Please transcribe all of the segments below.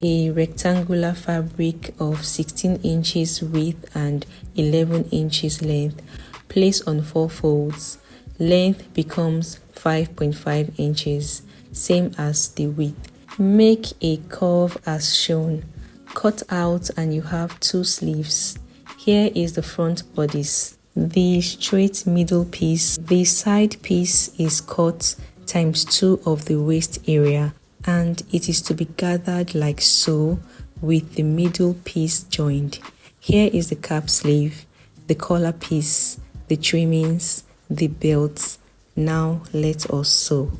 A rectangular fabric of 16 inches width and 11 inches length. Place on 4 folds. Length becomes 5.5 inches, same as the width. Make a curve as shown. Cut out and you have 2 sleeves. Here is the front bodice. The straight middle piece, the side piece is cut times 2 of the waist area, and it is to be gathered like so with the middle piece joined. Here is the cap sleeve, the collar piece, the trimmings, the belts. Now let us sew.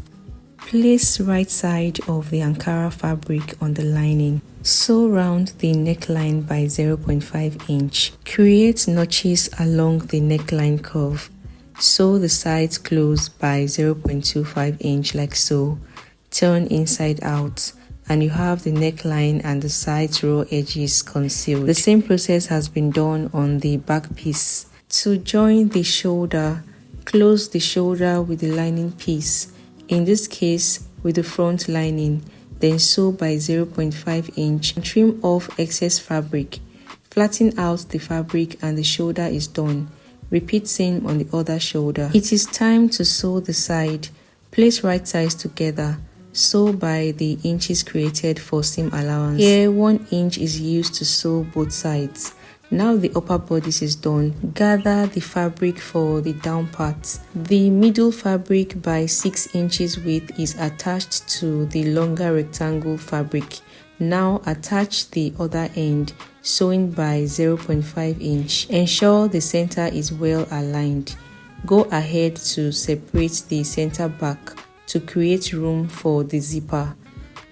Place right side of the Ankara fabric on the lining. Sew round the neckline by 0.5 inch. Create notches along the neckline curve. Sew the sides close by 0.25 inch like so. Turn inside out and you have the neckline and the sides raw edges concealed. The same process has been done on the back piece. To join the shoulder, close the shoulder with the lining piece, in this case with the front lining, then sew by 0.5 inch. Trim off excess fabric. Flatten out the fabric and the shoulder is done. Repeat same on the other shoulder. It is time to sew the side. Place right sides together. Sew by the inches created for seam allowance. Here 1 inch is used to sew both sides. Now the upper bodice is done. Gather the fabric for the down part. The middle fabric by 6 inches width is attached to the longer rectangle fabric. Now attach the other end, sewing by 0.5 inch. Ensure the center is well aligned. Go ahead to separate the center back to create room for the zipper.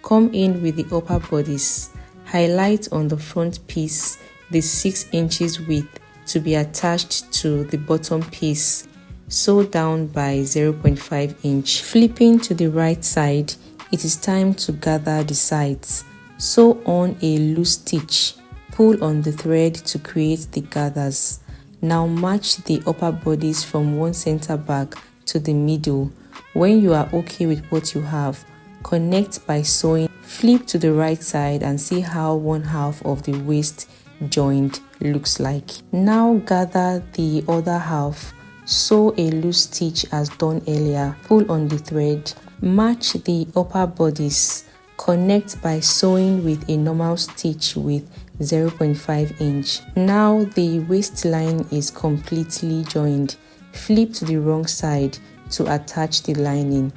Come in with the upper bodice. Highlight on the front piece the 6 inches width to be attached to the bottom piece. Sew down by 0.5 inch. Flipping to the right side, it is time to gather the sides. Sew on a loose stitch. Pull on the thread to create the gathers. Now match the upper bodice from one center back to the middle. When you are okay with what you have, connect by sewing. Flip to the right side and see how one half of the waist joint looks like. Now gather the other half. Sew a loose stitch as done earlier. Pull on the thread. Match the upper bodice. Connect by sewing with a normal stitch with 0.5 inch. Now the waistline is completely joined. Flip to the wrong side to attach the lining.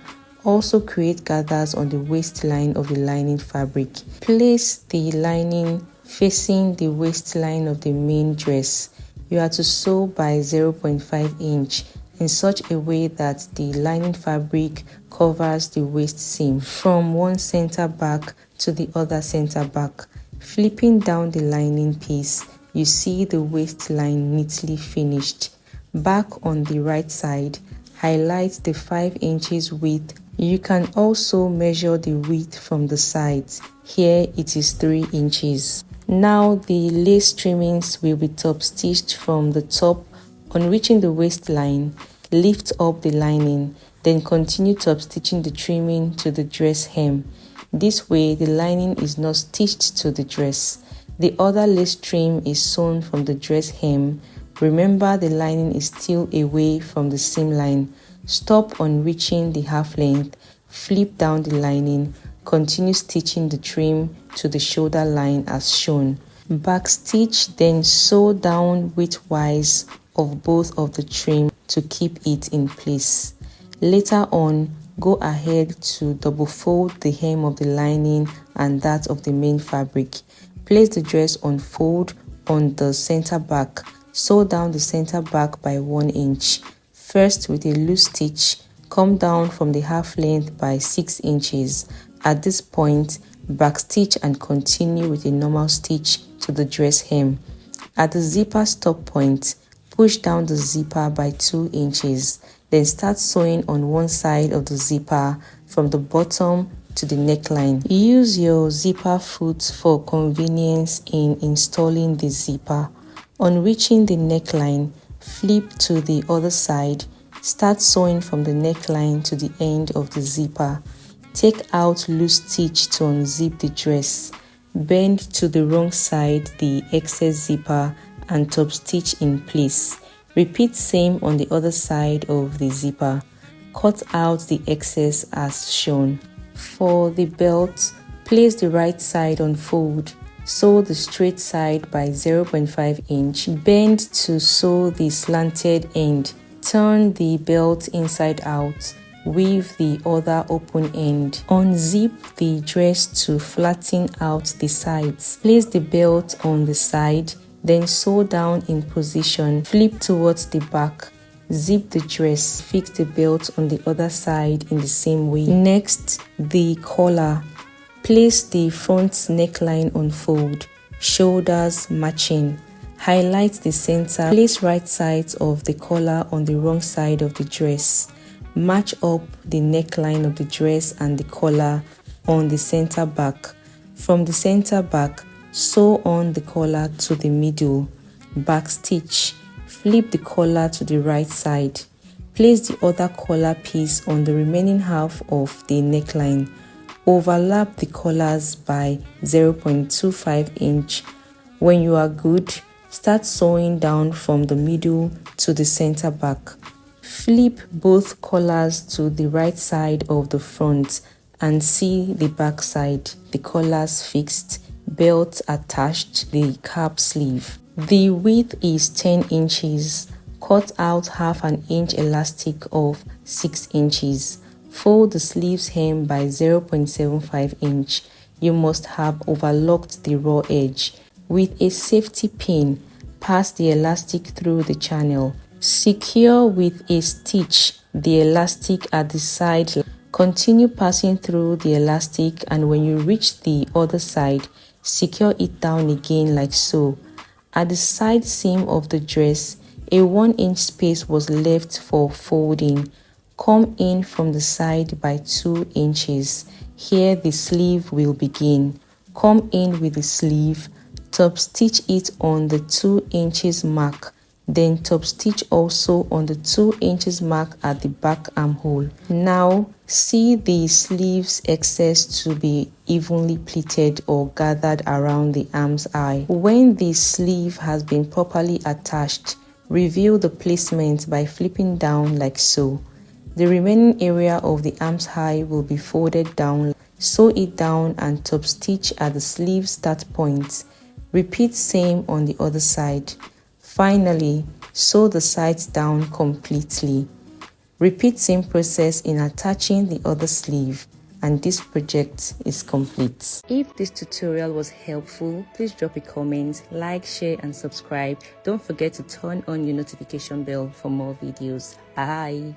Also create gathers on the waistline of the lining fabric. Place the lining facing the waistline of the main dress. You are to sew by 0.5 inch in such a way that the lining fabric covers the waist seam from one center back to the other center back. Flipping down the lining piece, you see the waistline neatly finished. Back on the right side, highlight the 5 inches width. You can also measure the width from the sides. Here it is 3 inches. Now the lace trimmings will be top stitched from the top. On reaching the waistline, lift up the lining, then continue top stitching the trimming to the dress hem. This way the lining is not stitched to the dress. The other lace trim is sewn from the dress hem. Remember, the lining is still away from the seam line. Stop on reaching the half length. Flip down the lining. Continue stitching the trim to the shoulder line as shown. Back stitch, then sew down widthwise of both of the trim to keep it in place. Later on, go ahead to double fold the hem of the lining and that of the main fabric. Place the dress on fold on the center back. Sew down the center back by 1 inch. First with a loose stitch, come down from the half length by 6 inches. At this point, backstitch and continue with a normal stitch to the dress hem. At the zipper stop point, push down the zipper by 2 inches. Then start sewing on one side of the zipper from the bottom to the neckline. Use your zipper foot for convenience in installing the zipper. On reaching the neckline, flip to the other side. Start sewing from the neckline to the end of the zipper. Take out loose stitch to unzip the dress. Bend to the wrong side the excess zipper and top stitch in place. Repeat same on the other side of the zipper. Cut out the excess as shown. For the belt, place the right side on fold. Sew the straight side by 0.5 inch. Bend to sew the slanted end. Turn the belt inside out. Weave the other open end. Unzip the dress to flatten out the sides. Place the belt on the side, then sew down in position. Flip towards the back. Zip the dress. Fix the belt on the other side in the same way. Next, the collar. Place the front neckline on fold. Shoulders matching. Highlight the center. Place right sides of the collar on the wrong side of the dress. Match up the neckline of the dress and the collar on the center back. From the center back, sew on the collar to the middle. Back stitch. Flip the collar to the right side. Place the other collar piece on the remaining half of the neckline. Overlap the collars by 0.25 inch. When you are good, start sewing down from the middle to the center back. Flip both collars to the right side of the front and see the back side. The collars fixed, belt attached, the cap sleeve. The width is 10 inches. Cut out half an inch elastic of 6 inches. Fold the sleeves hem by 0.75 inch. You must have overlocked the raw edge. With a safety pin, pass the elastic through the channel. Secure with a stitch the elastic at the side. Continue passing through the elastic, and when you reach the other side, secure it down again like so. At the side seam of the dress, a 1 inch space was left for folding. Come in from the side by 2 inches. Here the sleeve will begin. Come in with the sleeve. Top stitch it on the 2 inches mark. Then top stitch also on the 2 inches mark at the back armhole. Now see the sleeves excess to be evenly pleated or gathered around the arm's eye. When the sleeve has been properly attached, reveal the placement by flipping down like so. The remaining area of the arm's eye will be folded down. Sew it down and top stitch at the sleeve start point. Repeat same on the other side. Finally, sew the sides down completely. Repeat same process in attaching the other sleeve, and this project is complete. If this tutorial was helpful, please drop a comment, like, share and subscribe. Don't forget to turn on your notification bell for more videos. Bye.